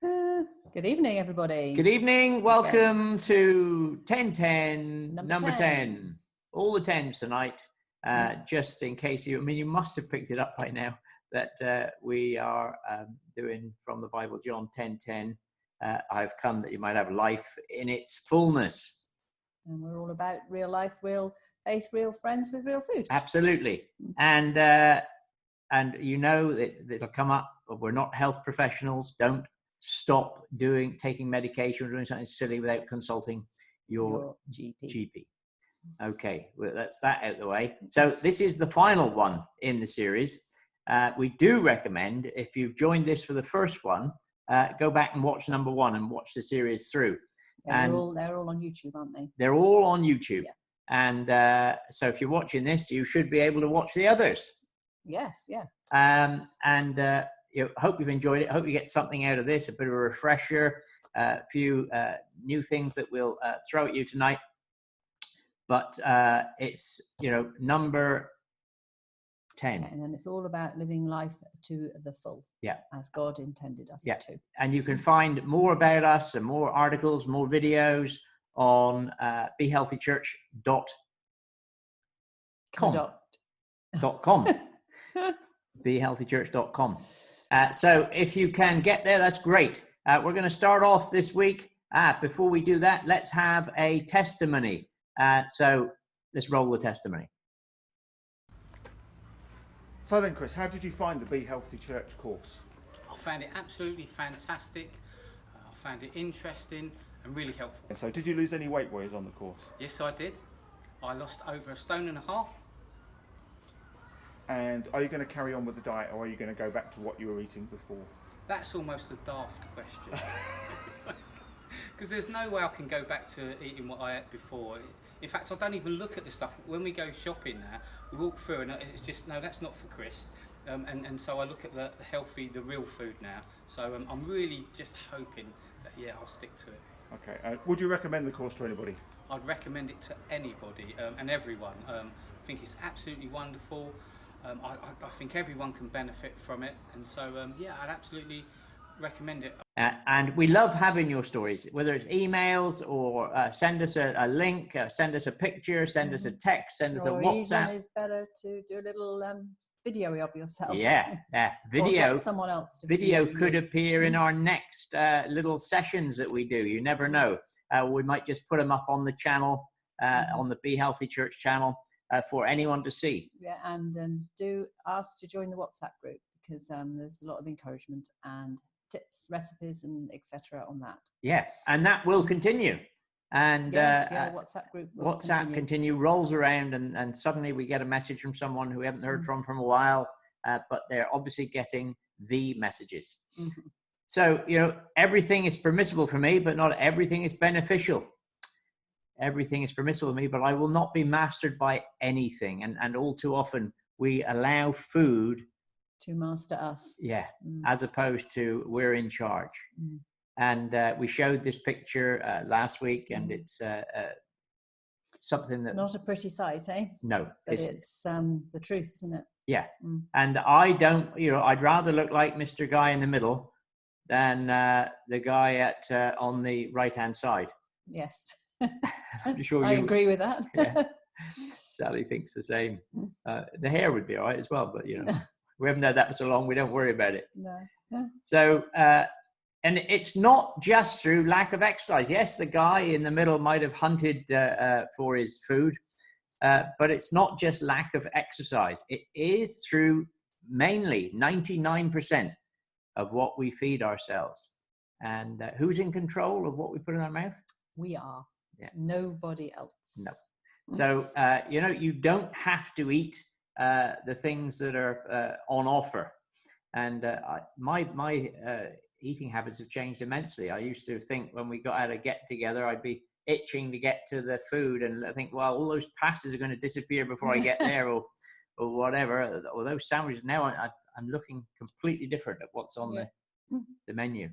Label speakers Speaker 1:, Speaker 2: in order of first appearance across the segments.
Speaker 1: Good evening, everybody.
Speaker 2: Good evening. Welcome to 1010, number 10. All the 10s tonight. Just in case you must have picked it up by now that we are doing from the Bible, John 10:10. I've come that you might have life in its fullness.
Speaker 1: And we're all about real life, real faith, real friends with real food.
Speaker 2: Absolutely. And you know that it'll come up. We're not health professionals. Don't stop taking medication or doing something silly without consulting your GP. Okay, well, that's that out of the way. So this is the final one in the series. We do recommend, if you've joined this for the first one, go back and watch number 1 and watch the series through.
Speaker 1: Yeah, they're all on YouTube, aren't they?
Speaker 2: They're all on YouTube.
Speaker 1: Yeah.
Speaker 2: And so if you're watching this, you should be able to watch the others.
Speaker 1: Yes, yeah.
Speaker 2: Hope you've enjoyed it. Hope you get something out of this, a bit of a refresher, a few new things that we'll throw at you tonight. But it's, number 10.
Speaker 1: And it's all about living life to the full.
Speaker 2: Yeah.
Speaker 1: As God intended us to.
Speaker 2: And you can find more about us and more articles, more videos on BeHealthyChurch.com. BeHealthyChurch.com. So if you can get there, that's great. We're going to start off this week. Before we do that, let's have a testimony. So let's roll the testimony.
Speaker 3: So then, Chris, how did you find the Be Healthy Church course?
Speaker 4: I found it absolutely fantastic. I found it interesting and really helpful.
Speaker 3: And so did you lose any weight while you was on the course?
Speaker 4: Yes, I did. I lost over 1.5 stones.
Speaker 3: And are you going to carry on with the diet, or are you going to go back to what you were eating before?
Speaker 4: That's almost a daft question. Because there's no way I can go back to eating what I ate before. In fact, I don't even look at the stuff. When we go shopping now, we walk through and it's just, no, that's not for Chris. And so I look at the healthy, the real food now. So I'm really just hoping that, I'll stick to it.
Speaker 3: Okay. Would you recommend the course to anybody?
Speaker 4: I'd recommend it to anybody and everyone. I think it's absolutely wonderful. I think everyone can benefit from it. And so, I'd absolutely recommend it.
Speaker 2: And we love having your stories, whether it's emails or send us a link, send us a picture, send us a text, send us a WhatsApp.
Speaker 1: Even it's better to do a little video of yourself.
Speaker 2: Yeah. Video.
Speaker 1: Or get someone else to
Speaker 2: video could appear in our next little sessions that we do. You never know. We might just put them up on the channel, on the Be Healthy Church channel, for anyone to see.
Speaker 1: Yeah, and do ask to join the WhatsApp group, because there's a lot of encouragement and tips, recipes, and etc. on that.
Speaker 2: Yeah, and that will continue. And
Speaker 1: WhatsApp group will
Speaker 2: continue, rolls around, and suddenly we get a message from someone who we haven't heard from a while, but they're obviously getting the messages. Mm-hmm. So, everything is permissible for me, but not everything is beneficial. Everything is permissible for me, but I will not be mastered by anything. And all too often we allow food
Speaker 1: to master us.
Speaker 2: Yeah, as opposed to we're in charge. And we showed this picture last week, and it's something that...
Speaker 1: Not a pretty sight, eh?
Speaker 2: No.
Speaker 1: But it's the truth, isn't it?
Speaker 2: Yeah. And I don't, I'd rather look like Mr. Guy in the middle than the guy on the right-hand side.
Speaker 1: Yes.
Speaker 2: I'm sure
Speaker 1: I agree with that.
Speaker 2: Yeah. Sally thinks the same. The hair would be all right as well, but, we haven't had that for so long, we don't worry about it.
Speaker 1: No. Yeah.
Speaker 2: So, and it's not just through lack of exercise. Yes, the guy in the middle might have hunted for his food, but it's not just lack of exercise. It is through mainly 99% of what we feed ourselves. And who's in control of what we put in our mouth?
Speaker 1: We are.
Speaker 2: Yeah.
Speaker 1: Nobody else.
Speaker 2: No. So, you don't have to eat the things that are on offer. And my eating habits have changed immensely. I used to think when we got out a get together, I'd be itching to get to the food, and I think, well, all those pastas are going to disappear before I get there, or whatever. Or those sandwiches. Now I'm looking completely different at what's on the menu.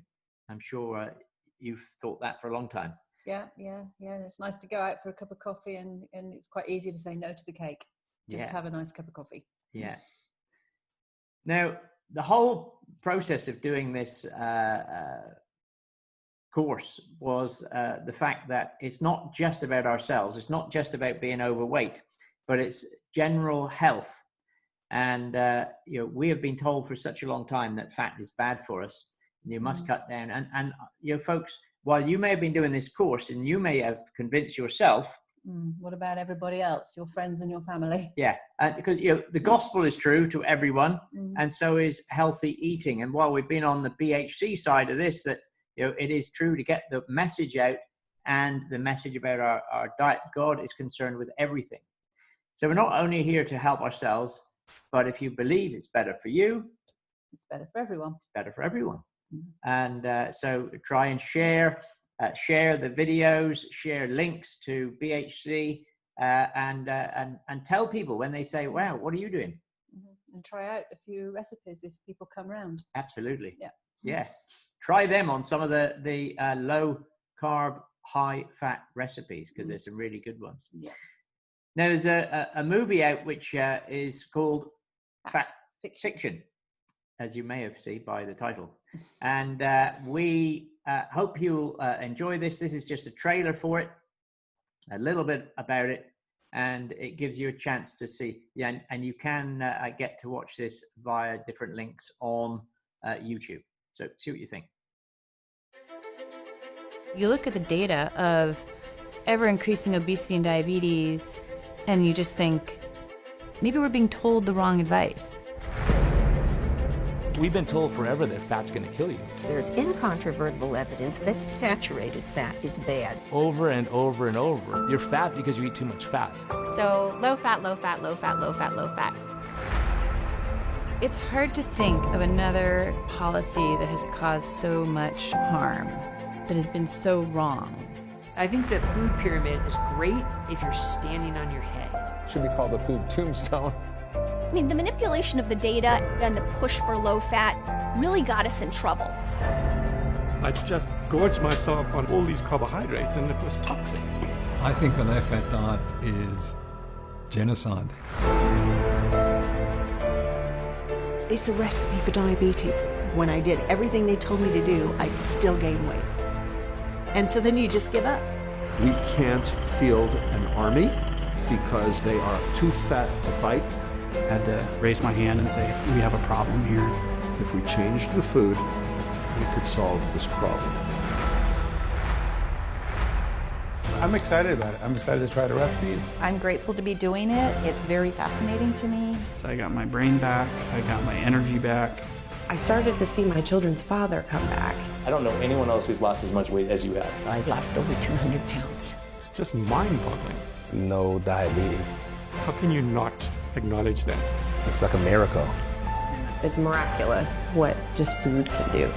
Speaker 2: I'm sure you've thought that for a long time.
Speaker 1: Yeah. And it's nice to go out for a cup of coffee, and it's quite easy to say no to the cake. Just have a nice cup of coffee.
Speaker 2: Yeah. Now, the whole process of doing this course was the fact that it's not just about ourselves. It's not just about being overweight, but it's general health. And we have been told for such a long time that fat is bad for us. And you must cut down. And folks, while you may have been doing this course and you may have convinced yourself,
Speaker 1: what about everybody else, your friends and your family?
Speaker 2: Yeah, because the gospel is true to everyone, and so is healthy eating. And while we've been on the BHC side of this, that it is true to get the message out and the message about our diet. God is concerned with everything. So we're not only here to help ourselves, but if you believe it's better for you,
Speaker 1: it's better for everyone.
Speaker 2: It's better for everyone. And so try and share the videos, share links to BHC, and tell people when they say, "Wow, what are you doing?"
Speaker 1: And try out a few recipes if people come around.
Speaker 2: Absolutely.
Speaker 1: Yeah.
Speaker 2: Try them on some of the low carb, high fat recipes, because there's some really good ones.
Speaker 1: Yeah.
Speaker 2: Now there's a movie out which is called Fat Fiction, as you may have seen by the title. And we hope you'll enjoy this. This is just a trailer for it, a little bit about it, and it gives you a chance to see. Yeah, and you can get to watch this via different links on YouTube. So see what you think.
Speaker 5: You look at the data of ever-increasing obesity and diabetes, and you just think, maybe we're being told the wrong advice.
Speaker 6: We've been told forever that fat's going to kill you.
Speaker 7: There's incontrovertible evidence that saturated fat is bad.
Speaker 6: Over and over and over. You're fat because you eat too much fat.
Speaker 8: So low fat, low fat, low fat, low fat, low fat.
Speaker 5: It's hard to think of another policy that has caused so much harm, that has been so wrong.
Speaker 9: I think the food pyramid is great if you're standing on your head.
Speaker 10: Should be called the food tombstone.
Speaker 11: I mean, the manipulation of the data and the push for low fat really got us in trouble.
Speaker 12: I just gorged myself on all these carbohydrates and it was toxic.
Speaker 13: I think the low fat diet is genocide.
Speaker 7: It's a recipe for diabetes. When I did everything they told me to do, I'd still gain weight. And so then you just give up.
Speaker 14: We can't field an army because they are too fat to fight.
Speaker 15: I had to raise my hand and say, we have a problem here.
Speaker 14: If we changed the food, we could solve this problem.
Speaker 12: I'm excited about it. I'm excited to try the recipes.
Speaker 16: I'm grateful to be doing it. It's very fascinating to me.
Speaker 15: So I got my brain back. I got my energy back.
Speaker 16: I started to see my children's father come back.
Speaker 6: I don't know anyone else who's lost as much weight as you have.
Speaker 7: I've lost over 200 pounds.
Speaker 12: It's just mind-boggling.
Speaker 6: No diabetes.
Speaker 12: How can you not acknowledge that?
Speaker 6: It's like a miracle.
Speaker 16: It's miraculous what just food can do.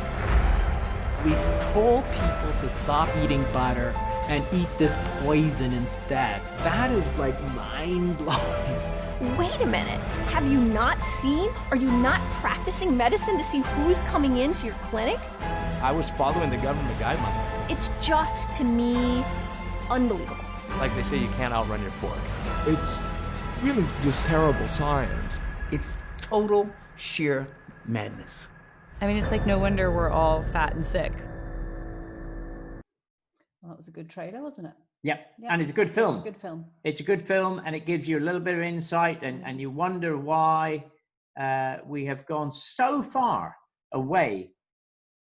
Speaker 9: We've told people to stop eating butter and eat this poison instead. That is like mind-blowing.
Speaker 11: Wait a minute. Have you not seen? Are you not practicing medicine to see who's coming into your clinic?
Speaker 6: I was following the government guidelines.
Speaker 11: It's just, to me, unbelievable.
Speaker 6: Like they say, you can't outrun your fork.
Speaker 14: It's really just terrible science.
Speaker 7: It's total sheer madness.
Speaker 5: I mean, it's like no wonder we're all fat and sick.
Speaker 1: Well, that was a good trailer, wasn't it?
Speaker 2: Yep. And it's a good film.
Speaker 1: It's a good film.
Speaker 2: It's a good film, and it gives you a little bit of insight, and you wonder why we have gone so far away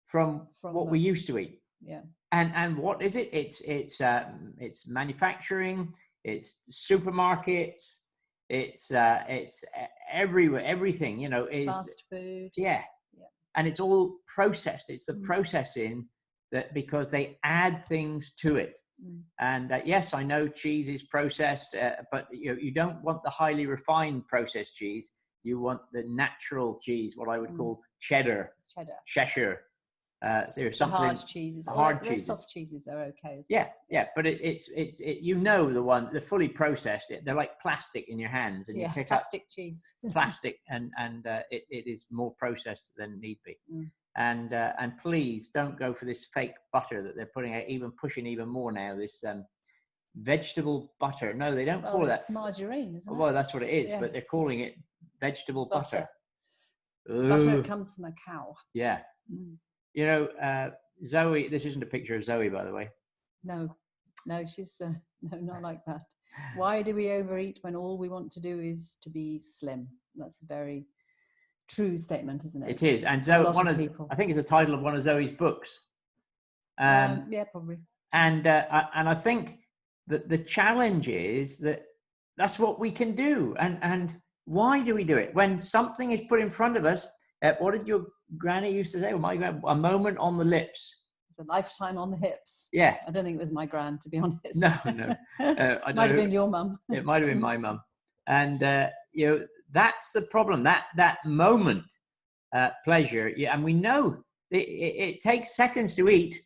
Speaker 2: from what we used to eat.
Speaker 1: Yeah.
Speaker 2: And what is it? It's manufacturing, it's supermarkets, it's everywhere. Everything, is
Speaker 1: fast food.
Speaker 2: Yeah. And it's all processed. It's the processing that, because they add things to it. And yes, I know cheese is processed, but you don't want the highly refined processed cheese. You want the natural cheese, what I would call cheddar, Cheshire. There's something
Speaker 1: hard cheeses.
Speaker 2: Hard cheeses.
Speaker 1: Soft cheeses are okay as well.
Speaker 2: Yeah, but it's the ones, they're fully processed. They're like plastic in your hands, and you pick
Speaker 1: plastic
Speaker 2: up
Speaker 1: cheese.
Speaker 2: plastic, and it is more processed than need be. And please don't go for this fake butter that they're putting out, pushing even more now. This vegetable butter. No, they don't call that.
Speaker 1: It's margarine, isn't it?
Speaker 2: Well, that's what it is, but they're calling it vegetable butter.
Speaker 1: Butter comes from a cow.
Speaker 2: Yeah. Zoe, this isn't a picture of Zoe, by the way.
Speaker 1: No, she's no, not like that. Why do we overeat when all we want to do is to be slim? That's a very true statement, isn't it?
Speaker 2: It is. And Zoe, I think it's the title of one of Zoe's books.
Speaker 1: Yeah, probably.
Speaker 2: And I think that the challenge is that that's what we can do. And why do we do it? When something is put in front of us, what did your granny used to say? Well, my gran, a moment on the lips.
Speaker 1: It's a lifetime on the hips.
Speaker 2: Yeah.
Speaker 1: I don't think it was my gran, to be honest.
Speaker 2: No.
Speaker 1: It might have been your mum.
Speaker 2: It might have been my mum. And, that's the problem, that moment pleasure. Yeah, and we know it takes seconds to eat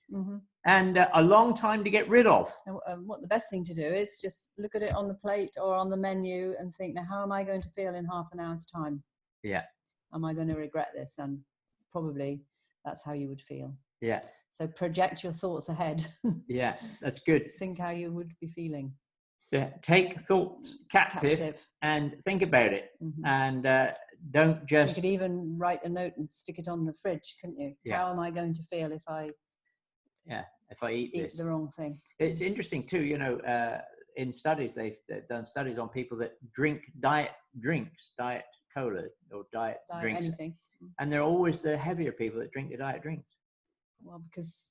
Speaker 2: and a long time to get rid of.
Speaker 1: And what the best thing to do is just look at it on the plate or on the menu and think, now, how am I going to feel in half an hour's time?
Speaker 2: Yeah.
Speaker 1: Am I going to regret this? And probably that's how you would feel.
Speaker 2: Yeah.
Speaker 1: So project your thoughts ahead.
Speaker 2: Yeah, that's good.
Speaker 1: Think how you would be feeling.
Speaker 2: Yeah, take thoughts captive and think about it. And don't just...
Speaker 1: You could even write a note and stick it on the fridge, couldn't you?
Speaker 2: Yeah.
Speaker 1: How am I going to feel if I
Speaker 2: eat this?
Speaker 1: The wrong thing?
Speaker 2: It's interesting too, in studies, they've done studies on people that drink diet drinks, diet cola or diet drinks.
Speaker 1: Anything.
Speaker 2: And they're always the heavier people that drink the diet drinks.
Speaker 1: Well, because...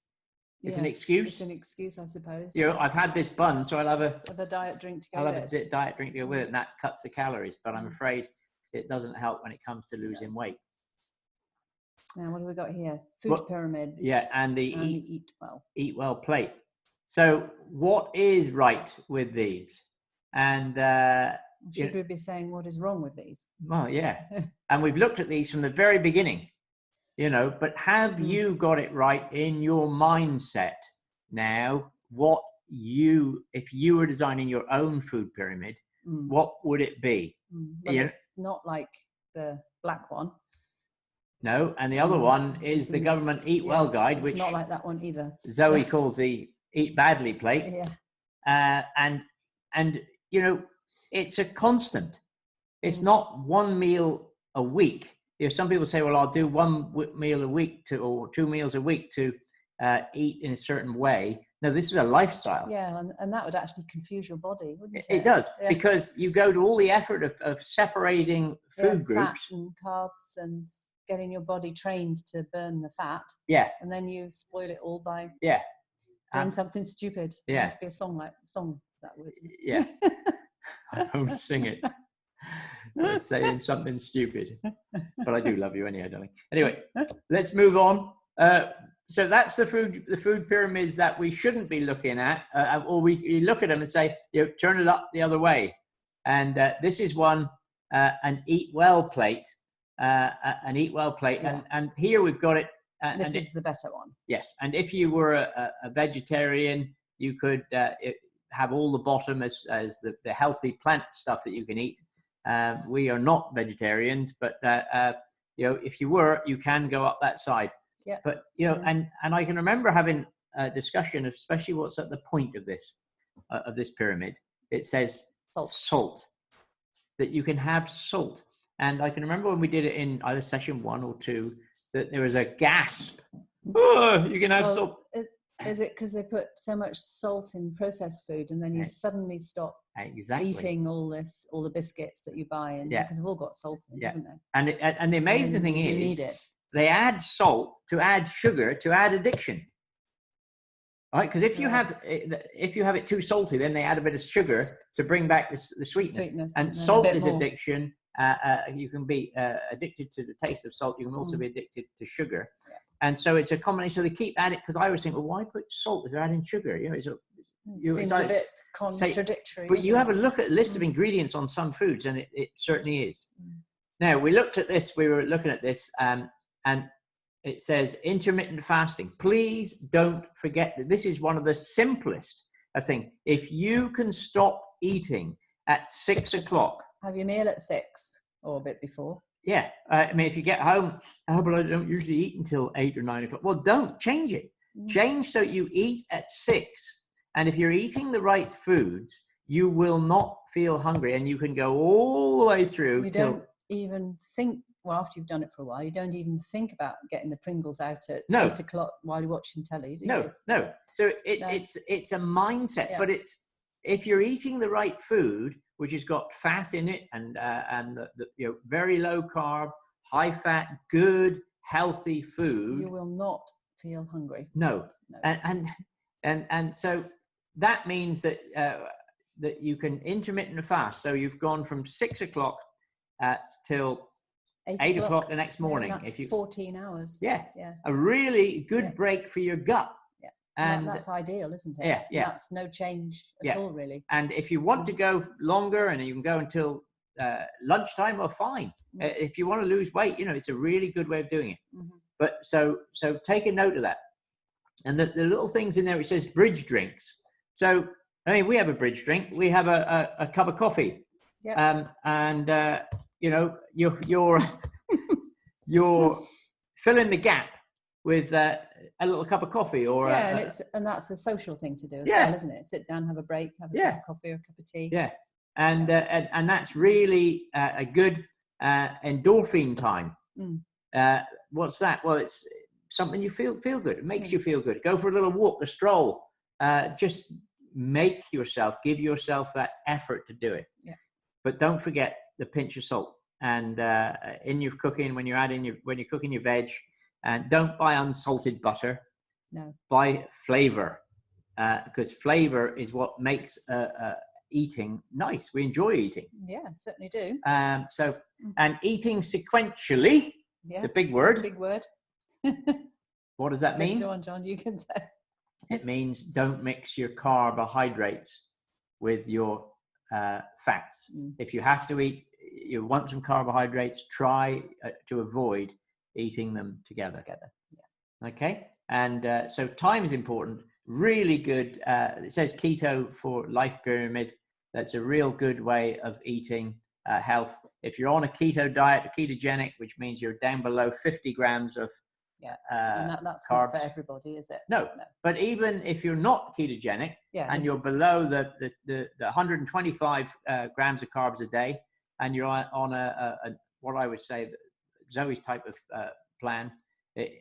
Speaker 2: It's an excuse.
Speaker 1: It's an excuse, I suppose.
Speaker 2: I've had this bun, so I'll have a
Speaker 1: diet drink to go
Speaker 2: I'll
Speaker 1: with
Speaker 2: have a diet drink to go with it, and that cuts the calories. But I'm afraid it doesn't help when it comes to losing weight.
Speaker 1: Now, what have we got here? Food pyramid.
Speaker 2: Yeah, and the
Speaker 1: eat
Speaker 2: well plate. So, what is right with these? And
Speaker 1: should we be saying what is wrong with these?
Speaker 2: Well, yeah. And we've looked at these from the very beginning. But have you got it right in your mindset now? If you were designing your own food pyramid, what would it be?
Speaker 1: Well, not like the black one.
Speaker 2: No, and the other one is the government Eat Well guide, which
Speaker 1: not like that one either.
Speaker 2: Zoe calls the Eat Badly plate.
Speaker 1: Yeah.
Speaker 2: And it's a constant. It's not one meal a week. Some people say, well, I'll do one meal a week or 2 meals a week to eat in a certain way. No, this is a lifestyle.
Speaker 1: Yeah, and that would actually confuse your body, wouldn't it?
Speaker 2: It does, because you go to all the effort of separating food groups.
Speaker 1: Fat and carbs and getting your body trained to burn the fat.
Speaker 2: Yeah.
Speaker 1: And then you spoil it all by doing something stupid.
Speaker 2: Yeah.
Speaker 1: There must be a song that would.
Speaker 2: Yeah. I don't sing it. Saying something stupid, but I do love you anyhow, darling. Anyway, let's move on. So that's the food pyramids that we shouldn't be looking at, or we look at them and say, turn it up the other way. And this is one, an Eat Well plate, an Eat Well plate, and here we've got it.
Speaker 1: This is the better one.
Speaker 2: Yes, and if you were a vegetarian, you could have all the bottom as the healthy plant stuff that you can eat. We are not vegetarians, but if you were, you can go up that side.
Speaker 1: Yeah.
Speaker 2: But and I can remember having a discussion, especially what's at the point of this pyramid. It says salt, that you can have salt, and I can remember when we did it in either session 1 or 2 that there was a gasp. Oh, you can have salt.
Speaker 1: Is it because they put so much salt in processed food, and then you suddenly stop eating all the biscuits that you buy, and because they've all got salt in, haven't they?
Speaker 2: And the amazing thing is,
Speaker 1: you need it.
Speaker 2: They add salt to add sugar to add addiction, right? Because if you have it too salty, then they add a bit of sugar to bring back the sweetness. And salt is addiction. You can be addicted to the taste of salt. You can also be addicted to sugar. Yeah. And so it's a combination. So they keep adding, because I always think, well, why put salt if you're adding sugar?
Speaker 1: Seems a bit contradictory.
Speaker 2: But you have a look at a list of ingredients on some foods, and it certainly is. Now, we looked at this. We were looking at this, and it says intermittent fasting. Please don't forget that this is one of the simplest of things. If you can stop eating at 6 o'clock.
Speaker 1: Have your meal at 6 or a bit before.
Speaker 2: Yeah. I mean, if you get home, but I don't usually eat until 8 or 9 o'clock. Well, don't change it. Change so you eat at 6. And if you're eating the right foods, you will not feel hungry, and you can go all the way through.
Speaker 1: You don't even think well, after you've done it for a while, you don't even think about getting the Pringles out at
Speaker 2: No.
Speaker 1: 8 o'clock while you're watching telly, do you?
Speaker 2: No. So it's a mindset, but it's, if you're eating the right food, which has got fat in it and the very low carb, high fat, good, healthy food,
Speaker 1: you will not feel hungry.
Speaker 2: No. And so that means that that you can intermittent fast. So you've gone from 6 o'clock till 8 o'clock the next morning.
Speaker 1: That's
Speaker 2: if you
Speaker 1: 14 hours.
Speaker 2: Yeah. A really good break for your gut.
Speaker 1: Yeah.
Speaker 2: And
Speaker 1: that's ideal, isn't it?
Speaker 2: Yeah.
Speaker 1: And that's no change at all, really.
Speaker 2: And if you want to go longer and you can go until lunchtime, well, fine. If you want to lose weight, it's a really good way of doing it. But so take a note of that. And the little things in there, it says bridge drinks. So, I mean, we have a bridge drink. We have a cup of coffee.
Speaker 1: Yeah.
Speaker 2: You're filling the gap with a little cup of coffee or
Speaker 1: and that's a social thing to do as well, isn't it? Sit down, have a break, have a cup of coffee or a cup of tea.
Speaker 2: Yeah. And that's really a good endorphin time. What's that? Well, it's something you feel good. It makes you feel good. Go for a little walk, a stroll. Just give yourself that effort to do it.
Speaker 1: Yeah.
Speaker 2: But don't forget the pinch of salt. And in your cooking, when you're cooking your veg, and don't buy unsalted butter.
Speaker 1: No.
Speaker 2: Buy flavor, because flavor is what makes eating nice. We enjoy eating.
Speaker 1: Yeah, certainly do.
Speaker 2: And eating sequentially.
Speaker 1: Yes,
Speaker 2: it's a big word.
Speaker 1: Big word.
Speaker 2: What does that mean?
Speaker 1: Go on, John, you can say.
Speaker 2: It means don't mix your carbohydrates with your fats. If you have to eat, you want some carbohydrates, try to avoid eating them together.
Speaker 1: Yeah.
Speaker 2: Okay. And so time is important. Really good. It says keto for life pyramid. That's a real good way of eating health. If you're on a keto diet, a ketogenic, which means you're down below 50 grams of
Speaker 1: and that's
Speaker 2: carbs.
Speaker 1: not for everybody, is it?
Speaker 2: No. But even if you're not ketogenic and you're below the 125 grams of carbs a day, and you're on a what I would say Zoe's type of plan,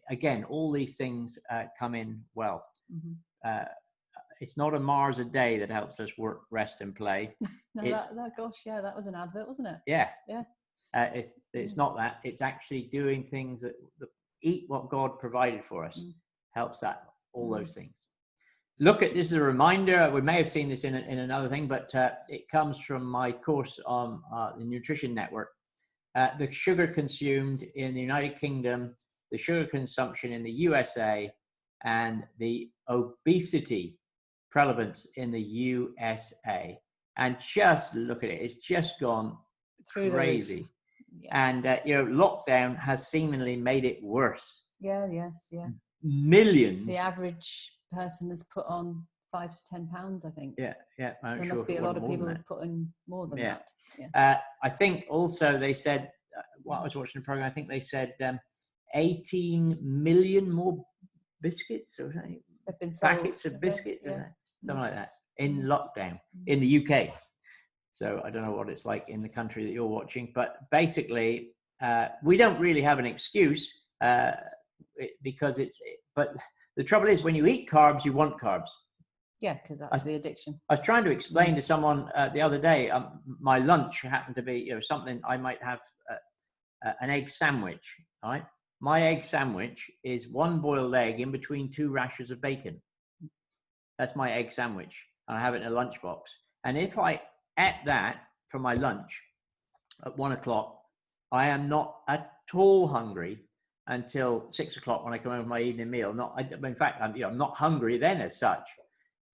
Speaker 2: again, all these things come in well. It's not a Mars a day that helps us work, rest, and play.
Speaker 1: No, that was an advert, wasn't it?
Speaker 2: Yeah.
Speaker 1: Yeah.
Speaker 2: It's not that. It's actually doing things that eat what God provided for us. Helps that, all those things. This is a reminder. We may have seen this in another thing, but it comes from my course on the Nutrition Network. The sugar consumed in the United Kingdom, the sugar consumption in the USA, and the obesity prevalence in the USA. And just look at it. It's just gone crazy. And, lockdown has seemingly made it worse.
Speaker 1: Yeah, yes, yeah.
Speaker 2: Millions.
Speaker 1: The average person has put on 5 to 10 pounds, I think.
Speaker 2: Yeah.
Speaker 1: There must be a lot of people who've put in more than that.
Speaker 2: Yeah. I think also they said, while I was watching the program, I think they said 18 million more biscuits or something. Packets of biscuits, something like that, in lockdown in the UK. So I don't know what it's like in the country that you're watching, but basically we don't really have an excuse but the trouble is when you eat carbs, you want carbs.
Speaker 1: Yeah, because that's the addiction.
Speaker 2: I was trying to explain to someone the other day, my lunch happened to be something I might have an egg sandwich, right? My egg sandwich is 1 boiled egg in between 2 rashers of bacon. That's my egg sandwich. And I have it in a lunchbox. And if I ate that for my lunch at 1 o'clock, I am not at all hungry until 6 o'clock when I come home with my evening meal. In fact, I'm not hungry then as such.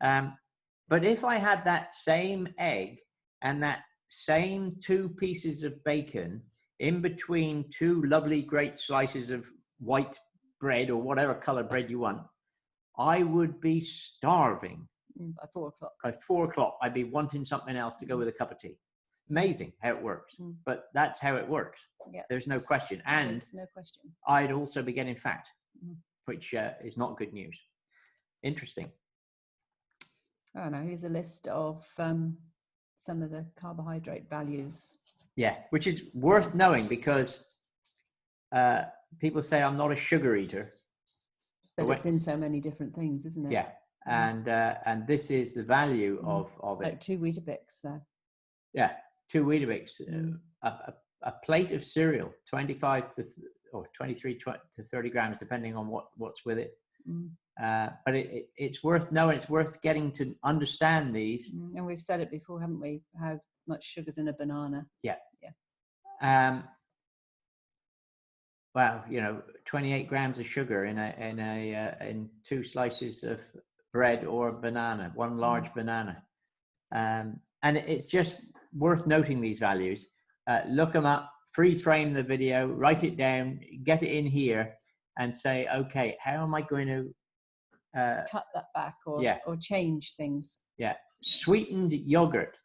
Speaker 2: But if I had that same egg and that same 2 pieces of bacon in between 2 lovely great slices of white bread or whatever color bread you want, I would be starving.
Speaker 1: By 4 o'clock.
Speaker 2: By 4 o'clock, I'd be wanting something else to go with a cup of tea. Amazing how it works, but that's how it works.
Speaker 1: Yes.
Speaker 2: There's no question. And
Speaker 1: there's no question.
Speaker 2: I'd also be getting fat, which is not good news. Interesting.
Speaker 1: Oh no, here's a list of some of the carbohydrate values.
Speaker 2: Yeah, which is worth knowing because people say I'm not a sugar eater.
Speaker 1: But it's in so many different things, isn't it?
Speaker 2: Yeah. And this is the value of it.
Speaker 1: Like 2 Weetabix there.
Speaker 2: Yeah, 2 Weetabix. A plate of cereal, 25 to or 23 to 30 grams, depending on what's with it. But it's worth knowing. It's worth getting to understand these.
Speaker 1: And we've said it before, haven't we? How much sugar's in a banana?
Speaker 2: Yeah. Wow, 28 grams of sugar in 2 slices of bread or a banana, 1 large banana. And it's just worth noting these values. Look them up, freeze frame the video, write it down, get it in here, and say, okay, how am I going to
Speaker 1: cut that back or change things?
Speaker 2: Yeah, sweetened yogurt.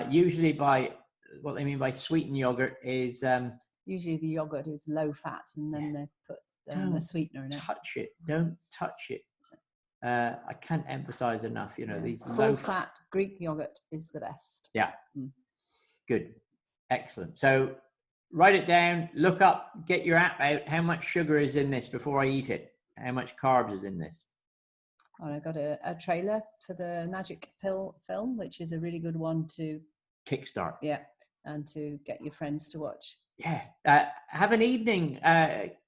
Speaker 2: Usually what they mean by sweetened yogurt is
Speaker 1: usually the yogurt is low fat, and then they put a sweetener in it.
Speaker 2: Don't touch it. I can't emphasize enough, these
Speaker 1: full fat Greek yogurt is the best.
Speaker 2: Yeah. Good. Excellent. So write it down, look up, get your app out. How much sugar is in this before I eat it? How much carbs is in this?
Speaker 1: And I got a trailer for the Magic Pill film, which is a really good one to
Speaker 2: kickstart.
Speaker 1: Yeah. And to get your friends to watch.
Speaker 2: Yeah. Have an evening.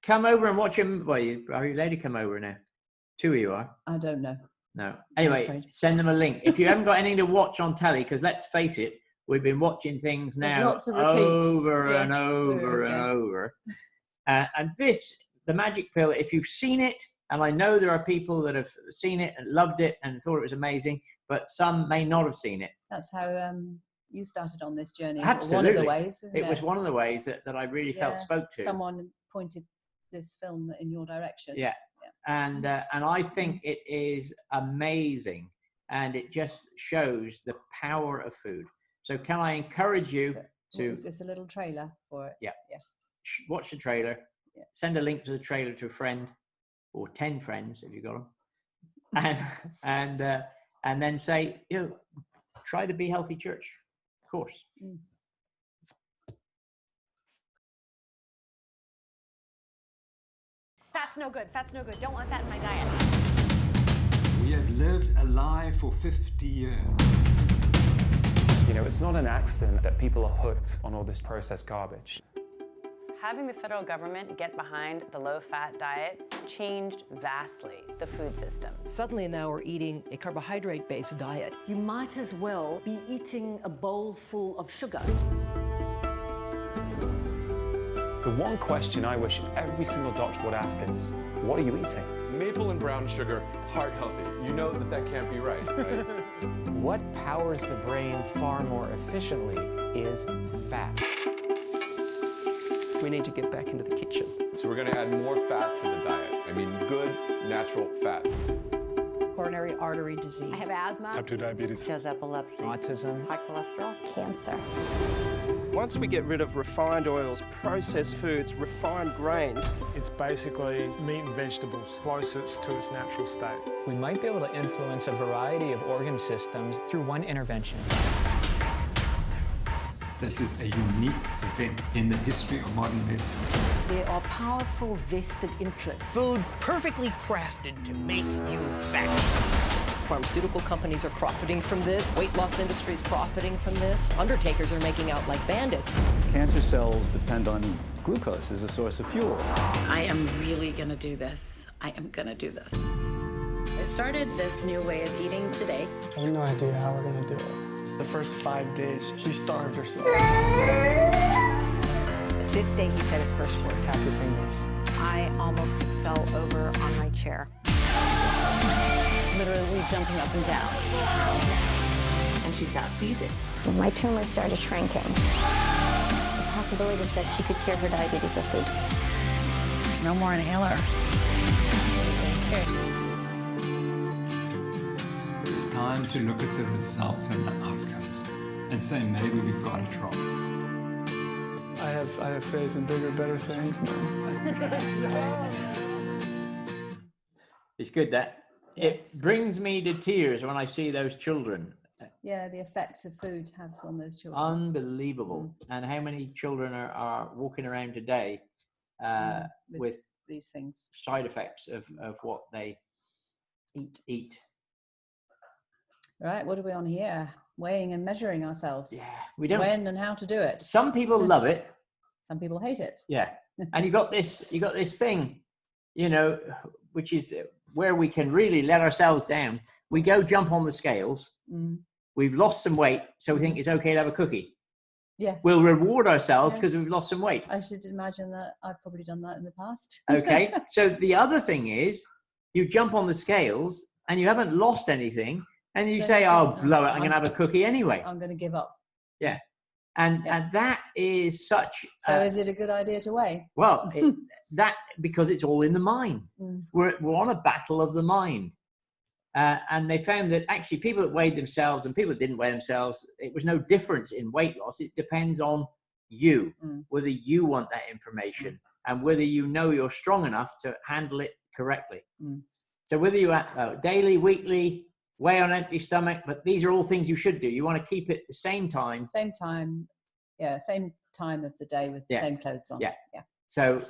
Speaker 2: Come over and watch him. Well, are you allowed to come over now? 2 of you are.
Speaker 1: I don't know.
Speaker 2: No. Anyway, send them a link. If you haven't got anything to watch on telly, because let's face it, we've been watching things now over and over and over. And this, the Magic Pill, if you've seen it, and I know there are people that have seen it and loved it and thought it was amazing, but some may not have seen it.
Speaker 1: That's how you started on this journey.
Speaker 2: Absolutely.
Speaker 1: One of the ways, isn't it?
Speaker 2: It was one of the ways that I really felt spoke to.
Speaker 1: Someone pointed this film in your direction.
Speaker 2: Yeah. And I think it is amazing, and it just shows the power of food. So can I encourage you to...
Speaker 1: Is this a little trailer for it?
Speaker 2: Yeah. Watch the trailer. Yeah. Send a link to the trailer to a friend, or 10 friends if you got them, and then say, try the Be Healthy Church course.
Speaker 10: Fat's no good. Fat's no good. Don't want fat in my diet.
Speaker 13: We have lived a lie for 50 years.
Speaker 17: It's not an accident that people are hooked on all this processed garbage.
Speaker 18: Having the federal government get behind the low-fat diet changed vastly the food system.
Speaker 19: Suddenly now we're eating a carbohydrate-based diet.
Speaker 20: You might as well be eating a bowl full of sugar.
Speaker 17: The one question I wish every single doctor would ask is, what are you eating?
Speaker 21: Maple and brown sugar, heart healthy. You know that can't be right?
Speaker 22: What powers the brain far more efficiently is fat.
Speaker 23: We need to get back into the kitchen.
Speaker 21: So we're going to add more fat to the diet. I mean, good, natural fat.
Speaker 24: Coronary artery disease.
Speaker 10: I have asthma.
Speaker 13: Type 2 diabetes.
Speaker 24: She has epilepsy.
Speaker 22: Autism.
Speaker 24: High cholesterol.
Speaker 10: Cancer.
Speaker 25: Once we get rid of refined oils, processed foods, refined grains,
Speaker 12: it's basically meat and vegetables closest to its natural state.
Speaker 26: We might be able to influence a variety of organ systems through one intervention.
Speaker 13: This is a unique event in the history of modern medicine.
Speaker 20: There are powerful vested interests.
Speaker 19: Food perfectly crafted to make you fat. Pharmaceutical companies are profiting from this. Weight loss industry is profiting from this. Undertakers are making out like bandits.
Speaker 27: Cancer cells depend on glucose as a source of fuel.
Speaker 28: I am really gonna do this. I am gonna do this. I started this new way of eating today.
Speaker 29: I have no idea how we're gonna do it. The first 5 days, she starved herself.
Speaker 24: The 5th day, he said his first word.
Speaker 29: Tap your fingers.
Speaker 24: I almost fell over on my chair.
Speaker 28: Literally jumping up and down. And she's got seized.
Speaker 11: When my tumor started shrinking, the possibility is that she could cure her diabetes with food.
Speaker 28: No more inhaler. Cheers.
Speaker 13: It's time to look at the results and the outcomes and say maybe we've got it wrong.
Speaker 29: I have faith in bigger, better things, man.
Speaker 2: It's good that. It brings me to tears when I see those children.
Speaker 1: Yeah, the effect of food has on those children.
Speaker 2: Unbelievable. And how many children are walking around today with
Speaker 1: these things,
Speaker 2: side effects of what they eat.
Speaker 1: Right, what are we on here? Weighing and measuring ourselves.
Speaker 2: Yeah, we don't.
Speaker 1: When and how to do it.
Speaker 2: Some people love it.
Speaker 1: Some people hate it.
Speaker 2: Yeah, and you got this thing, which is where we can really let ourselves down. We go jump on the scales. We've lost some weight, so we think it's okay to have a cookie.
Speaker 1: Yeah.
Speaker 2: We'll reward ourselves because we've lost some weight.
Speaker 1: I should imagine that I've probably done that in the past.
Speaker 2: Okay. So the other thing is you jump on the scales and you haven't lost anything and you say, oh, blow it. I'm going to have a cookie anyway.
Speaker 1: I'm going to give up.
Speaker 2: Yeah. And that is such.
Speaker 1: So is it a good idea to weigh?
Speaker 2: Well, because it's all in the mind. We're on a battle of the mind. And they found that actually people that weighed themselves and people that didn't weigh themselves, it was no difference in weight loss. It depends on you, whether you want that information and whether you know you're strong enough to handle it correctly. So whether you have daily, weekly, weigh on empty stomach, but these are all things you should do. You want to keep it the same time.
Speaker 1: Same time of the day with the same clothes on.
Speaker 2: Yeah. So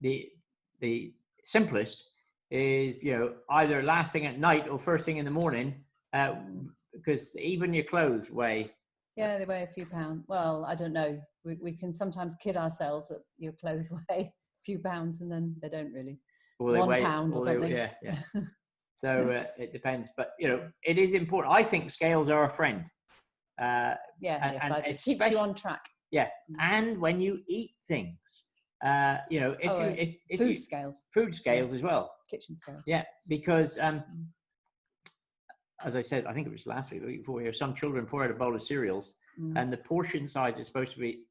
Speaker 2: the simplest is, either last thing at night or first thing in the morning, because even your clothes weigh.
Speaker 1: Yeah, they weigh a few pounds. Well, I don't know. We can sometimes kid ourselves that your clothes weigh a few pounds and then they don't really.
Speaker 2: Or they
Speaker 1: 1
Speaker 2: weigh,
Speaker 1: pound or something.
Speaker 2: Yeah. So it depends. But, it is important. I think scales are a friend.
Speaker 1: It keeps you on track.
Speaker 2: Yeah. And when you eat things.
Speaker 1: Food scales
Speaker 2: as well,
Speaker 1: kitchen scales.
Speaker 2: Yeah, because as I said, I think it was last week, the week before here, some children pour out a bowl of cereals and the portion size is supposed to be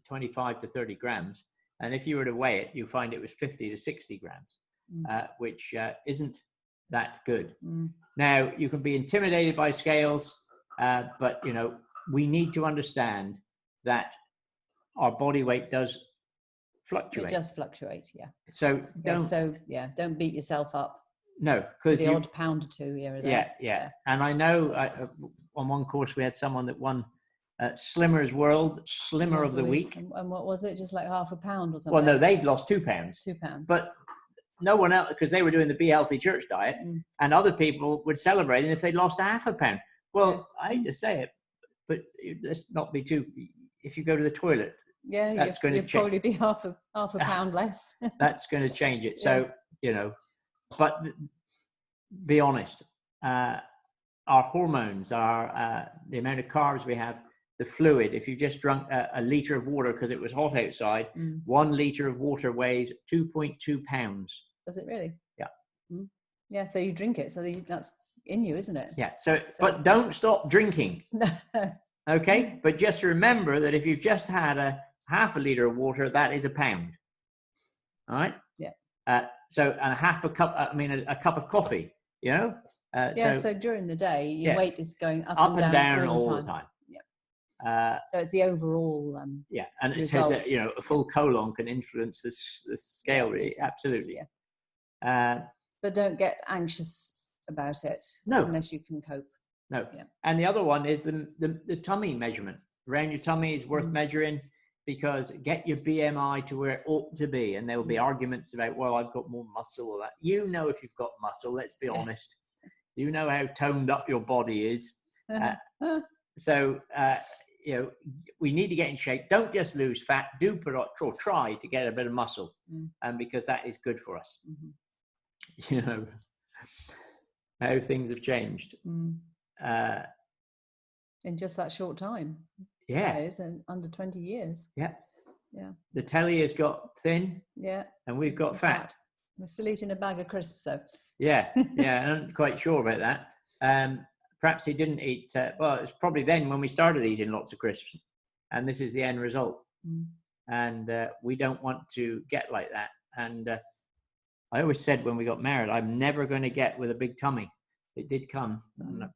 Speaker 2: 25 to 30 grams, and if you were to weigh it, you find it was 50 to 60 grams, which isn't that good. Now you can be intimidated by scales, but we need to understand that our body weight does fluctuate.
Speaker 1: It does fluctuate, yeah.
Speaker 2: So
Speaker 1: don't beat yourself up.
Speaker 2: No, because
Speaker 1: the odd pound or two here or there.
Speaker 2: Yeah. And I know on one course we had someone that won Slimmer's World Slimmer of the Week.
Speaker 1: And what was it? Just like half a pound or something?
Speaker 2: Well, no, they'd lost 2 pounds.
Speaker 1: 2 pounds.
Speaker 2: But no one else, because they were doing the BeHealthyChurch diet, and other people would celebrate if they lost half a pound. Well, I hate to say it, but let's not be too. If you go to the toilet.
Speaker 1: Yeah, you'd probably be half a pound less.
Speaker 2: That's going to change it. So, but be honest, our hormones, the amount of carbs we have, the fluid, if you just drunk a litre of water because it was hot outside, 1 litre of water weighs 2.2 pounds.
Speaker 1: Does it really?
Speaker 2: Yeah.
Speaker 1: Yeah, so you drink it. So that's in you, isn't it?
Speaker 2: Yeah, but don't stop drinking.
Speaker 1: No.
Speaker 2: Okay, but just remember that if you've just had a half a litre of water, that is a pound. All right?
Speaker 1: Yeah.
Speaker 2: So a cup of coffee,
Speaker 1: so during the day, your weight is going up and
Speaker 2: down
Speaker 1: all
Speaker 2: the time.
Speaker 1: Yeah. So it's the overall
Speaker 2: and it says that, a full colon can influence the scale, really. Absolutely.
Speaker 1: Yeah. But don't get anxious about it.
Speaker 2: No.
Speaker 1: Unless you can cope.
Speaker 2: No.
Speaker 1: Yeah.
Speaker 2: And the other one is the tummy measurement. Around your tummy is worth measuring, because get your BMI to where it ought to be. And there will be arguments about, well, I've got more muscle or that. If you've got muscle, let's be honest. You know how toned up your body is. So, we need to get in shape. Don't just lose fat. Do try to get a bit of muscle, because that is good for us. How things have changed.
Speaker 1: In just that short time.
Speaker 2: Yeah.
Speaker 1: That is, under 20 years.
Speaker 2: Yeah.
Speaker 1: Yeah.
Speaker 2: The telly has got thin.
Speaker 1: Yeah.
Speaker 2: And we've got fat.
Speaker 1: We're still eating a bag of crisps, though.
Speaker 2: Yeah. I'm not quite sure about that. Perhaps he didn't eat. It was probably then when we started eating lots of crisps. And this is the end result. And we don't want to get like that. And I always said when we got married, I'm never going to get with a big tummy. It did come,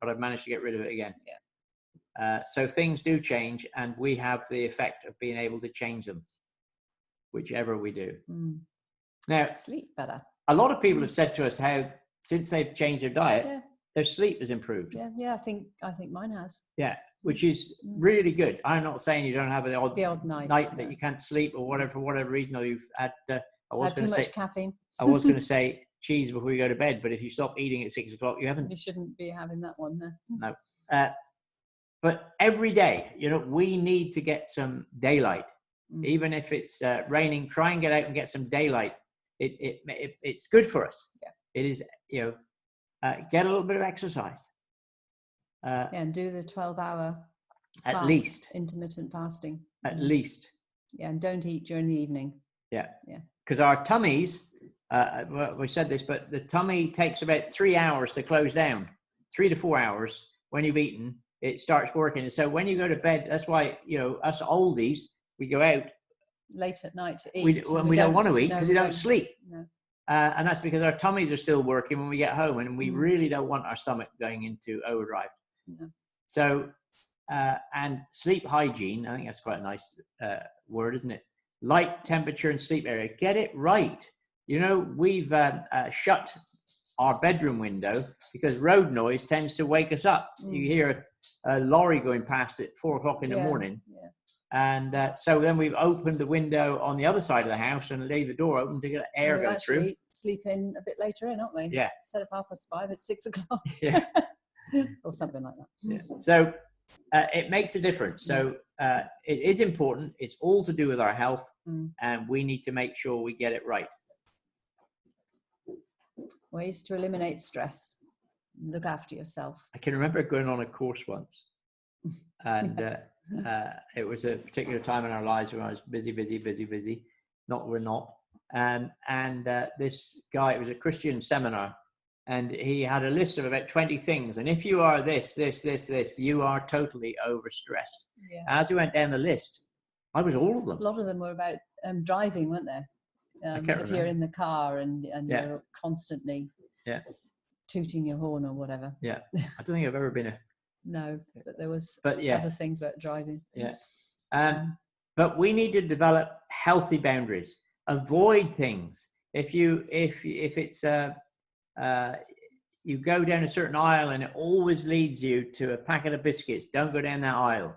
Speaker 2: but I've managed to get rid of it again.
Speaker 1: Yeah.
Speaker 2: So things do change, and we have the effect of being able to change them, whichever we do. Now,
Speaker 1: sleep better.
Speaker 2: A lot of people have said to us how since they've changed their diet, their sleep has improved.
Speaker 1: Yeah. I think mine has.
Speaker 2: Yeah. which is really good. I'm not saying you don't have the odd
Speaker 1: night
Speaker 2: that you can't sleep or whatever for whatever reason, or you've had
Speaker 1: too much caffeine.
Speaker 2: I was going to say cheese before you go to bed, but if you stop eating at 6 o'clock, you haven't.
Speaker 1: You shouldn't be having that one there.
Speaker 2: No. But every day, we need to get some daylight. Even if it's raining, try and get out and get some daylight. It's good for us.
Speaker 1: Yeah.
Speaker 2: It is, get a little bit of exercise.
Speaker 1: And do the 12-hour
Speaker 2: at least
Speaker 1: intermittent fasting.
Speaker 2: At least.
Speaker 1: Yeah, and don't eat during the evening.
Speaker 2: Yeah.
Speaker 1: Yeah.
Speaker 2: Because our tummies, we said this, but the tummy takes about 3 hours to close down. 3 to 4 hours when you've eaten, it starts working. And so when you go to bed, that's why, us oldies, we go out
Speaker 1: late at night to eat.
Speaker 2: We don't want to eat because we don't sleep.
Speaker 1: No.
Speaker 2: And that's because our tummies are still working when we get home, and we really don't want our stomach going into overdrive.
Speaker 1: No.
Speaker 2: So, and sleep hygiene, I think that's quite a nice word, isn't it? Light, temperature, and sleep area. Get it right. We've shut our bedroom window because road noise tends to wake us up. You hear a lorry going past at 4 o'clock in the morning.
Speaker 1: Yeah.
Speaker 2: And so then we've opened the window on the other side of the house and leave the door open to get air go through.
Speaker 1: Sleep in a bit later in, aren't we?
Speaker 2: Yeah.
Speaker 1: Instead of 5:30, it's 6 o'clock.
Speaker 2: Yeah.
Speaker 1: Or something like that.
Speaker 2: Yeah. So it makes a difference. So it is important. It's all to do with our health, and we need to make sure we get it right.
Speaker 1: Ways to eliminate stress. Look after yourself.
Speaker 2: I can remember going on a course once, and it was a particular time in our lives when I was busy. Not we're not. And this guy, it was a Christian seminar, and he had a list of about 20 things. And if you are this, you are totally overstressed.
Speaker 1: Yeah.
Speaker 2: As we went down the list, I was all of them.
Speaker 1: A lot of them were about driving, weren't they? If you're in the car and you're constantly tooting your horn or whatever.
Speaker 2: Yeah. I don't think I've ever been a...
Speaker 1: No, but there was other things about driving.
Speaker 2: Yeah. But we need to develop healthy boundaries. Avoid things. If it's you go down a certain aisle and it always leads you to a packet of biscuits, don't go down that aisle.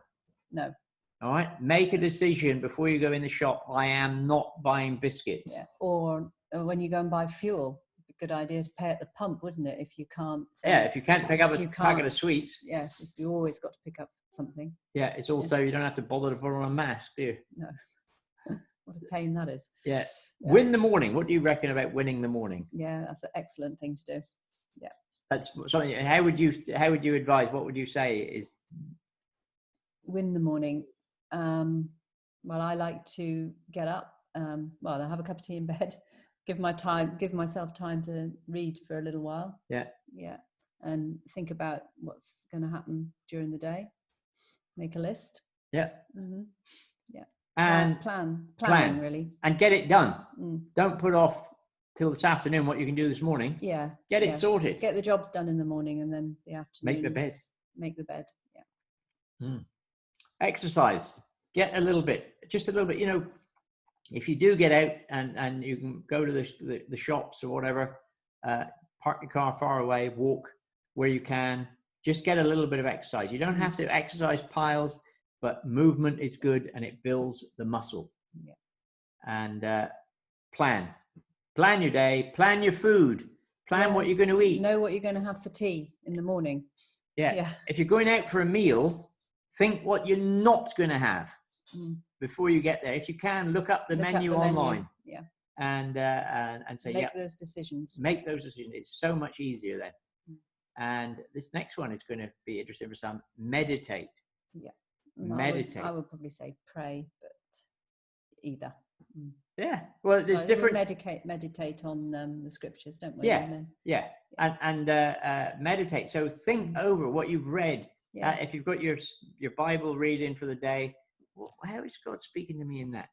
Speaker 1: No.
Speaker 2: All right. Make a decision before you go in the shop. I am not buying biscuits.
Speaker 1: Yeah. Or when you go and buy fuel, a good idea to pay at the pump, wouldn't it? If you can't.
Speaker 2: If you can't pick up a packet of sweets.
Speaker 1: Yes. If you always got to pick up something.
Speaker 2: Yeah. It's also you don't have to bother to put on a mask, do you?
Speaker 1: No. What a pain that is.
Speaker 2: Yeah. Win the morning. What do you reckon about winning the morning?
Speaker 1: Yeah, that's an excellent thing to do. Yeah.
Speaker 2: That's something. How would you advise? What would you say is
Speaker 1: win the morning? Well, I like to get up. I have a cup of tea in bed. Give myself time to read for a little while.
Speaker 2: Yeah.
Speaker 1: Yeah. And think about what's going to happen during the day. Make a list.
Speaker 2: Yeah.
Speaker 1: Mm-hmm. Yeah.
Speaker 2: And
Speaker 1: planning really,
Speaker 2: and get it done. Don't put off till this afternoon what you can do this morning.
Speaker 1: Yeah,
Speaker 2: get it sorted.
Speaker 1: Get the jobs done in the morning, and then the afternoon.
Speaker 2: Make the bed.
Speaker 1: Make the bed. Yeah.
Speaker 2: Exercise. Get just a little bit. If you do get out and you can go to the shops or whatever, park your car far away, walk where you can. Just get a little bit of exercise. You don't have to exercise piles. But movement is good and it builds the muscle.
Speaker 1: Yeah.
Speaker 2: And plan your day, plan your food, plan what you're going to eat.
Speaker 1: Know what you're going to have for tea in the morning.
Speaker 2: Yeah. If you're going out for a meal, think what you're not going to have before you get there. If you can, look up the menu online.
Speaker 1: Yeah.
Speaker 2: And say,
Speaker 1: make those decisions.
Speaker 2: Make those decisions. It's so much easier then. And this next one is going to be interesting for some. Meditate.
Speaker 1: Yeah.
Speaker 2: Meditate.
Speaker 1: I would probably say pray, but either.
Speaker 2: Yeah. Well, there's different.
Speaker 1: We meditate on the scriptures, don't we?
Speaker 2: Yeah. And meditate. So think over what you've read.
Speaker 1: Yeah.
Speaker 2: If you've got your Bible reading for the day, how is God speaking to me in that?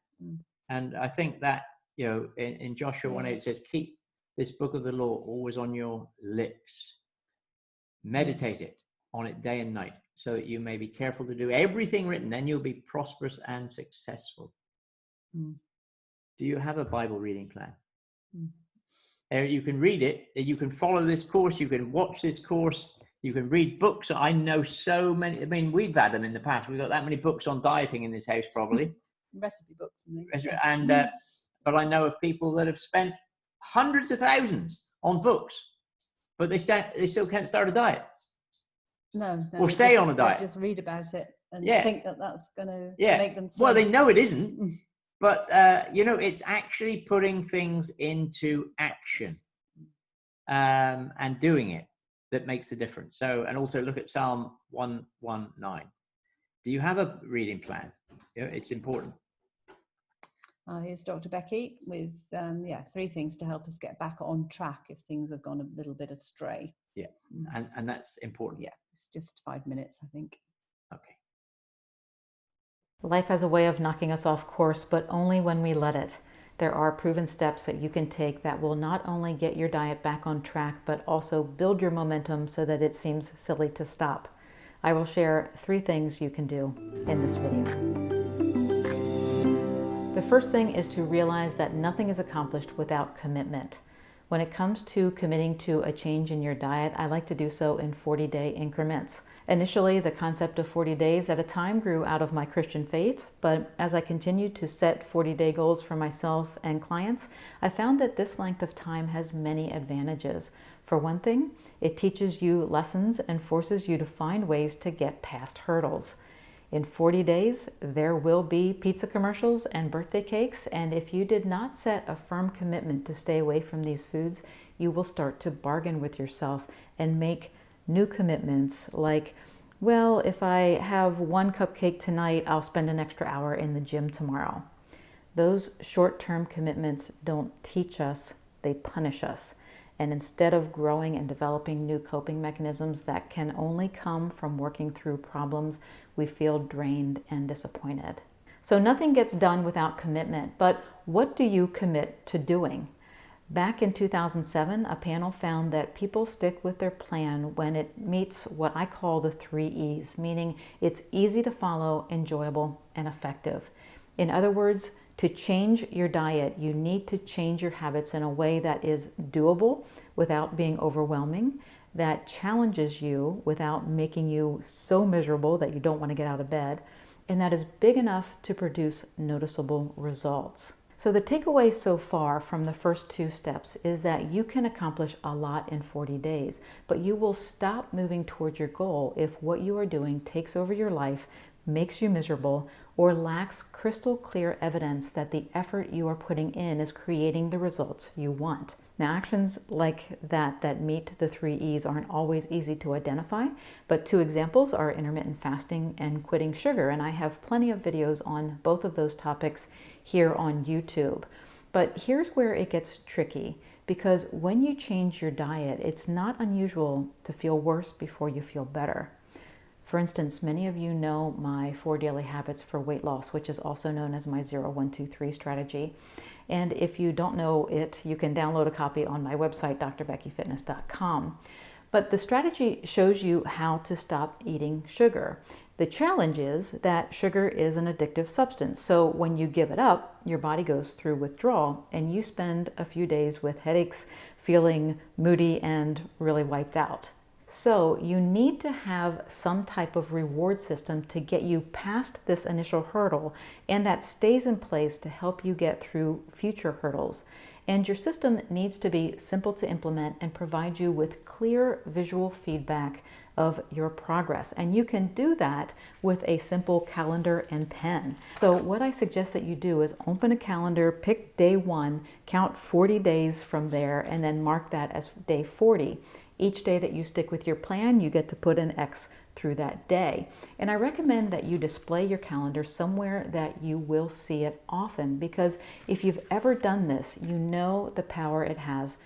Speaker 2: And I think that in Joshua 1:8 it says, "Keep this book of the law always on your lips. Meditate it on it day and night, so that you may be careful to do everything written. Then you'll be prosperous and successful." Do you have a Bible reading plan? You can read it. You can follow this course. You can watch this course. You can read books. I know so many. I mean, we've had them in the past. We've got that many books on dieting in this house, probably.
Speaker 1: Recipe books and things. Yeah.
Speaker 2: And but I know of people that have spent hundreds of thousands on books, but they still can't start a diet.
Speaker 1: No,
Speaker 2: or stay on a diet.
Speaker 1: They just read about it and
Speaker 2: Yeah.
Speaker 1: think that that's going to
Speaker 2: Yeah.
Speaker 1: make them.
Speaker 2: Well, they know it isn't, but you know, it's actually putting things into action and doing it that makes the difference. So, and also look at Psalm 119. Do you have a reading plan? You know, it's important.
Speaker 1: Here's Dr. Becky with 3 things to help us get back on track if things have gone a little bit astray.
Speaker 2: Yeah, and that's important.
Speaker 1: Yeah, it's just 5 minutes, I think.
Speaker 2: Okay.
Speaker 3: Life has a way of knocking us off course, but only when we let it. There are proven steps that you can take that will not only get your diet back on track, but also build your momentum so that it seems silly to stop. I will share 3 things you can do in this video. The first thing is to realize that nothing is accomplished without commitment. When it comes to committing to a change in your diet, I like to do so in 40-day increments. Initially, the concept of 40 days at a time grew out of my Christian faith, but as I continued to set 40-day goals for myself and clients, I found that this length of time has many advantages. For one thing, it teaches you lessons and forces you to find ways to get past hurdles. In 40 days, there will be pizza commercials and birthday cakes, and if you did not set a firm commitment to stay away from these foods, you will start to bargain with yourself and make new commitments like, well, if I have 1 cupcake tonight, I'll spend an extra hour in the gym tomorrow. Those short-term commitments don't teach us, they punish us. And instead of growing and developing new coping mechanisms that can only come from working through problems, we feel drained and disappointed. So nothing gets done without commitment, but what do you commit to doing? Back in 2007, a panel found that people stick with their plan when it meets what I call the 3 E's, meaning it's easy to follow, enjoyable, and effective. In other words, to change your diet, you need to change your habits in a way that is doable without being overwhelming, that challenges you without making you so miserable that you don't want to get out of bed, and that is big enough to produce noticeable results. So the takeaway so far from the first 2 steps is that you can accomplish a lot in 40 days, but you will stop moving towards your goal if what you are doing takes over your life, makes you miserable, or lacks crystal clear evidence that the effort you are putting in is creating the results you want. Now, actions like that meet the 3 E's aren't always easy to identify, but 2 examples are intermittent fasting and quitting sugar, and I have plenty of videos on both of those topics here on YouTube. But here's where it gets tricky, because when you change your diet, it's not unusual to feel worse before you feel better. For instance, many of you know my 4 daily habits for weight loss, which is also known as my 0-1-2-3 strategy. And if you don't know it, you can download a copy on my website, drbeckyfitness.com. But the strategy shows you how to stop eating sugar. The challenge is that sugar is an addictive substance. So when you give it up, your body goes through withdrawal and you spend a few days with headaches, feeling moody and really wiped out. So you need to have some type of reward system to get you past this initial hurdle, and that stays in place to help you get through future hurdles. And your system needs to be simple to implement and provide you with clear visual feedback of your progress. And you can do that with a simple calendar and pen. So what I suggest that you do is open a calendar, pick day 1, count 40 days from there, and then mark that as day 40. Each day that you stick with your plan, you get to put an X through that day. And I recommend that you display your calendar somewhere that you will see it often, because if you've ever done this, you know the power it has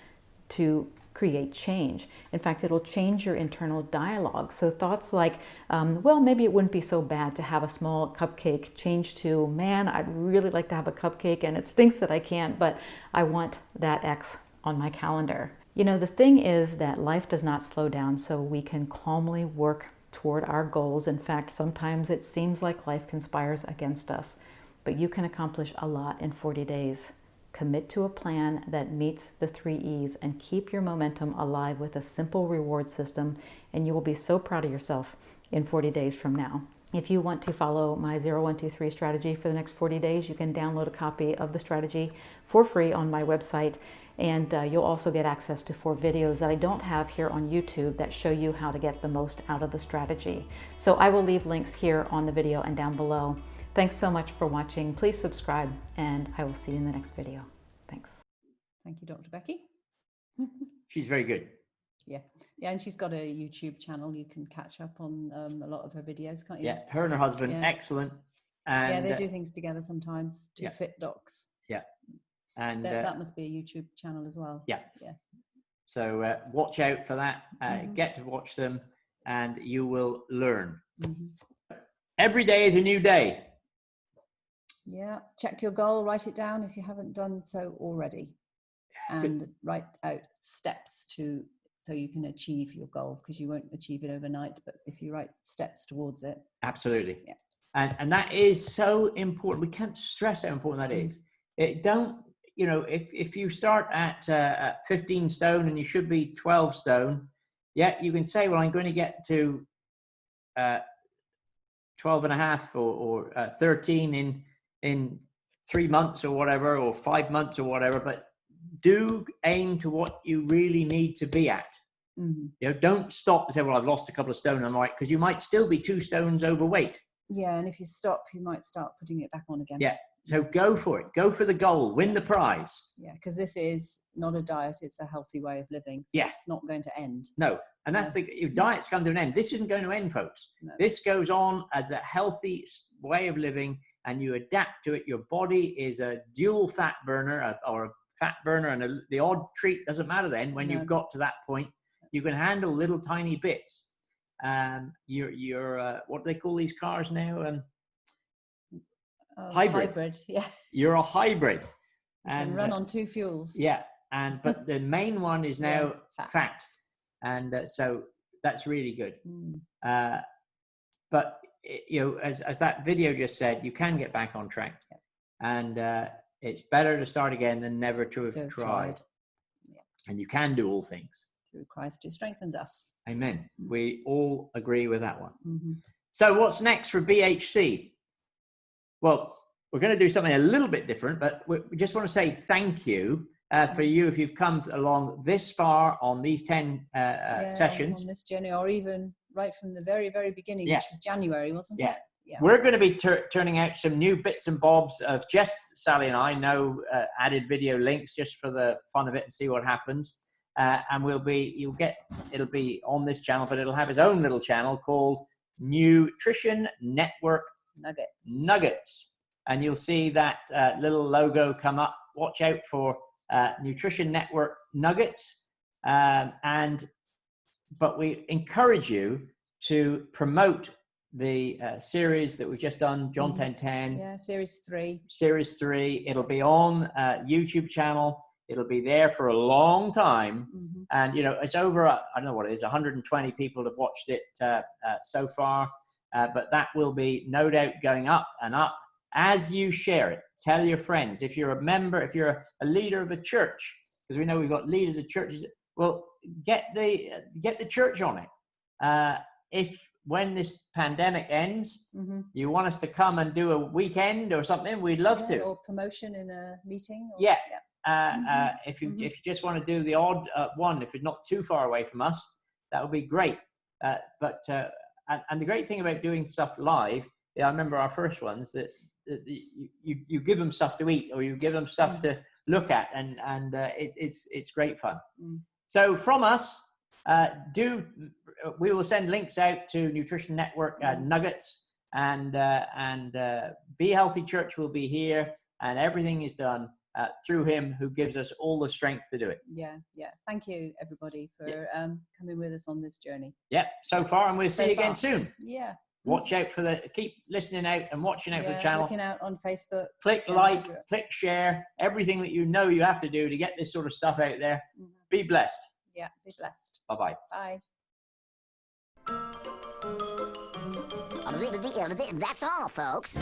Speaker 3: to create change. In fact, it'll change your internal dialogue. So thoughts like, well, maybe it wouldn't be so bad to have a small cupcake, change to, man, I'd really like to have a cupcake and it stinks that I can't, but I want that X on my calendar. You know, the thing is that life does not slow down, so we can calmly work toward our goals. In fact, sometimes it seems like life conspires against us, but you can accomplish a lot in 40 days. Commit to a plan that meets the 3 E's and keep your momentum alive with a simple reward system, and you will be so proud of yourself in 40 days from now. If you want to follow my 0123 strategy for the next 40 days, you can download a copy of the strategy for free on my website, and you'll also get access to 4 videos that I don't have here on YouTube that show you how to get the most out of the strategy. So I will leave links here on the video and down below. Thanks so much for watching. Please subscribe, and I will see you in the next video. Thanks.
Speaker 1: Thank you, Dr. Becky.
Speaker 2: She's very good.
Speaker 1: Yeah, and she's got a YouTube channel. You can catch up on a lot of her videos, can't you?
Speaker 2: Yeah, her and her husband, excellent. And
Speaker 1: they do things together sometimes. Two fit docs.
Speaker 2: Yeah, and
Speaker 1: that must be a YouTube channel as well.
Speaker 2: Yeah.
Speaker 1: Yeah.
Speaker 2: So watch out for that. Get to watch them, and you will learn. Every day is a new day.
Speaker 1: Yeah. Check your goal. Write it down if you haven't done so already, and write out steps so you can achieve your goal, because you won't achieve it overnight, but if you write steps towards it.
Speaker 2: Absolutely.
Speaker 1: Yeah.
Speaker 2: And that is so important. We can't stress how important that is. If you start at 15 stone and you should be 12 stone, you can say, well, I'm going to get to 12 and a half or 13 in 3 months or whatever, or 5 months or whatever, but do aim to what you really need to be at. Don't stop and say, well, I've lost a couple of stone, I'm right, because you might still be 2 stones overweight.
Speaker 1: Yeah, and if you stop, you might start putting it back on again.
Speaker 2: Yeah, so go for it. Go for the goal. Win the prize.
Speaker 1: Yeah, because this is not a diet, it's a healthy way of living. So it's not going to end.
Speaker 2: No, and that's your diet's come to an end. This isn't going to end, folks.
Speaker 1: No.
Speaker 2: This goes on as a healthy way of living, and you adapt to it. Your body is a dual fat burner or a fat burner, and the odd treat doesn't matter then when you've got to that point. You can handle little tiny bits. You're what do they call these cars now? Hybrid.
Speaker 1: Yeah.
Speaker 2: You're a hybrid.
Speaker 1: And run on 2 fuels.
Speaker 2: Yeah, but the main one is now fat. And so that's really good. But as that video just said, you can get back on track, and it's better to start again than never to have tried. Yeah. And you can do all things
Speaker 1: through Christ who strengthens us.
Speaker 2: Amen. We all agree with that one. So what's next for BHC? Well, we're going to do something a little bit different, but we just want to say thank you for you if you've come along this far on these 10 sessions.
Speaker 1: On this journey, or even right from the very, very beginning, which was January, wasn't it? Yeah.
Speaker 2: We're going to be turning out some new bits and bobs of just Sally and I, no added video links, just for the fun of it and see what happens. And it'll be on this channel, but it'll have its own little channel called Nutrition Network Nuggets. And you'll see that little logo come up. Watch out for Nutrition Network Nuggets. But we encourage you to promote the series that we've just done, John 10:10.
Speaker 1: Yeah, series 3.
Speaker 2: Series 3. It'll be on YouTube channel. It'll be there for a long time. And, it's over, I don't know what it is, 120 people have watched it so far. But that will be no doubt going up and up as you share it. Tell your friends. If you're a member, if you're a leader of a church, because we know we've got leaders of churches, well, get the church on it. If when this pandemic ends, you want us to come and do a weekend or something, we'd love to.
Speaker 1: Or promotion in a meeting.
Speaker 2: If you just want to do the odd one, if it's not too far away from us, that would be great. And the great thing about doing stuff live, I remember our first ones that you give them stuff to eat, or you give them stuff to look at, and it's great fun. So from us, we will send links out to Nutrition Network Nuggets, and Be Healthy Church will be here, and everything is done through him who gives us all the strength to do it.
Speaker 1: Yeah. Thank you, everybody, for coming with us on this journey.
Speaker 2: So far, and we'll see you again soon.
Speaker 1: Yeah.
Speaker 2: Watch out for keep listening out and watching out for the channel.
Speaker 1: Looking out on Facebook.
Speaker 2: Click like, click share, everything that you have to do to get this sort of stuff out there. Be blessed.
Speaker 1: Yeah, be blessed.
Speaker 2: Bye-bye.
Speaker 1: Bye.
Speaker 4: That's all, folks.